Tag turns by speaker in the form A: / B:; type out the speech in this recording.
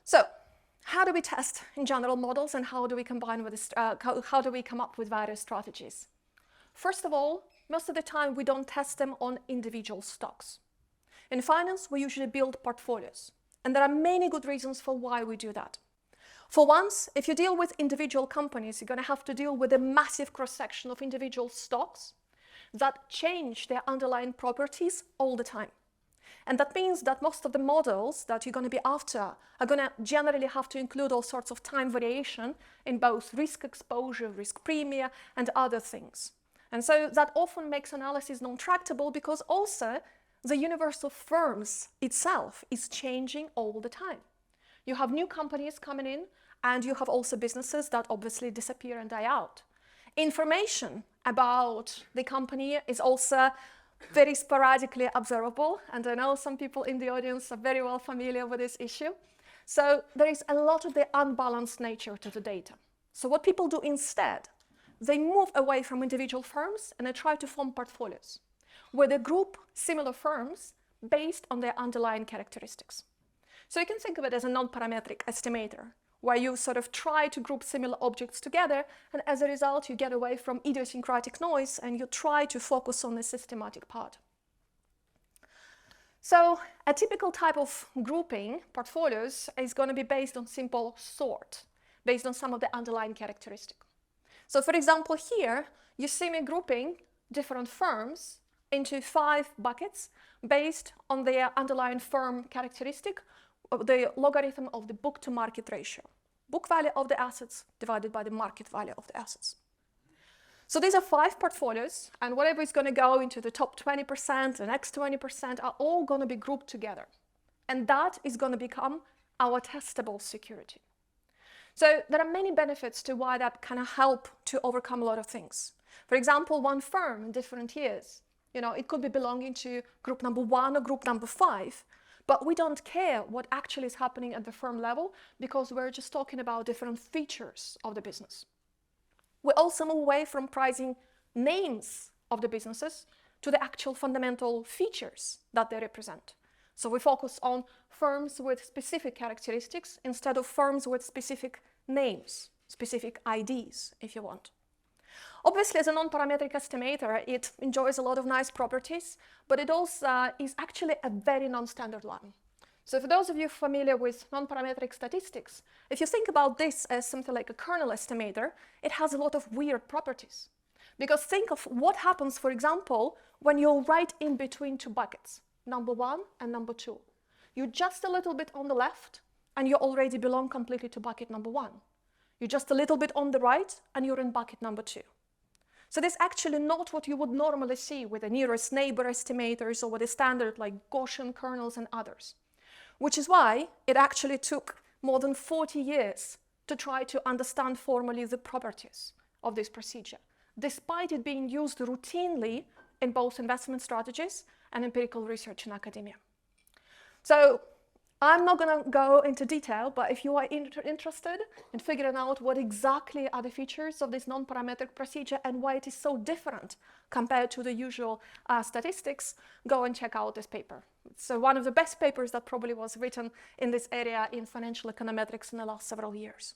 A: So how do we test in general models, and how do we combine with this, how do we come up with various strategies? First of all, most of the time we don't test them on individual stocks. In finance, we usually build portfolios, and there are many good reasons for why we do that. For once, if you deal with individual companies, you're going to have to deal with a massive cross-section of individual stocks that change their underlying properties all the time. And that means that most of the models that you're going to be after are going to generally have to include all sorts of time variation in both risk exposure, risk premia, and other things. And so that often makes analysis non-tractable, because also the universe of firms itself is changing all the time. You have new companies coming in, and you have also businesses that obviously disappear and die out. Information about the company is also very sporadically observable, and I know some people in the audience are very well familiar with this issue. So there is a lot of the unbalanced nature to the data. So what people do instead, they move away from individual firms and they try to form portfolios where they group similar firms based on their underlying characteristics. So you can think of it as a non-parametric estimator, where you sort of try to group similar objects together, and as a result you get away from idiosyncratic noise and you try to focus on the systematic part. So a typical type of grouping portfolios is going to be based on simple sort, based on some of the underlying characteristics. So for example, here you see me grouping different firms into 5 buckets based on their underlying firm characteristic, the logarithm of the book to market ratio. Book value of the assets divided by the market value of the assets. So these are 5 portfolios, and whatever is going to go into the top 20%, the next 20% are all going to be grouped together. And that is going to become our testable security. So there are many benefits to why that kind of help to overcome a lot of things. For example, one firm in different years, it could be belonging to group number 1 or group number 5, but we don't care what actually is happening at the firm level, because we're just talking about different features of the business. We also move away from pricing names of the businesses to the actual fundamental features that they represent. So we focus on firms with specific characteristics instead of firms with specific names, specific IDs, if you want. Obviously, as a non-parametric estimator, it enjoys a lot of nice properties, but it also is actually a very non-standard line. So for those of you familiar with non-parametric statistics, if you think about this as something like a kernel estimator, it has a lot of weird properties. Because think of what happens, for example, when you're right in between 2 buckets, number 1 and number 2. You're just a little bit on the left, and you already belong completely to bucket number 1. You're just a little bit on the right, and you're in bucket number 2. So this is actually not what you would normally see with the nearest neighbor estimators or with the standard like Gaussian kernels and others. Which is why it actually took more than 40 years to try to understand formally the properties of this procedure, despite it being used routinely in both investment strategies and empirical research in academia. So I'm not going to go into detail, but if you are interested in figuring out what exactly are the features of this non-parametric procedure and why it is so different compared to the usual statistics, go and check out this paper. It's one of the best papers that probably was written in this area in financial econometrics in the last several years.